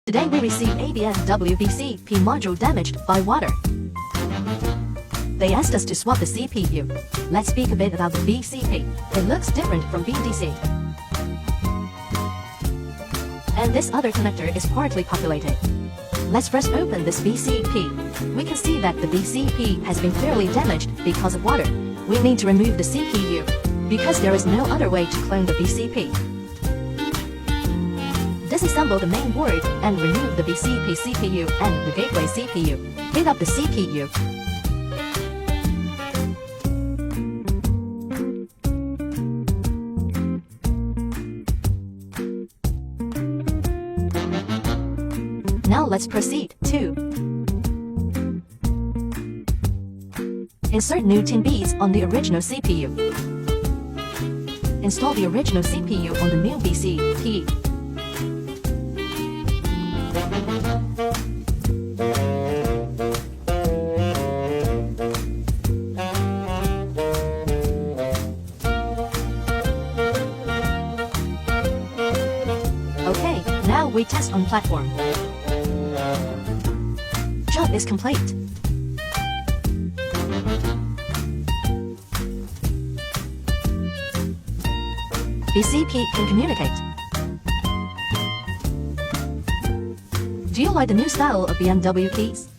Today we receive a BMW BCP module damaged by water. They asked us to swap the CPU. Let's speak a bit about the BCP. It looks different from BDC. And this other connector is partly populated. Let's first open this BCP. We can see that the BCP has been fairly damaged because of water. We need to remove the CPU, because there is no other way to clone the BCP. Disassemble the main board and remove the BCP CPU and the gateway CPU. Heat up the CPU. Now let's proceed to insert new tin beads on the original CPU. Install the original CPU on the new BCP. Okay, now we test on platform. Job is complete. BCP can communicate. Do you like the new style of BMW keys?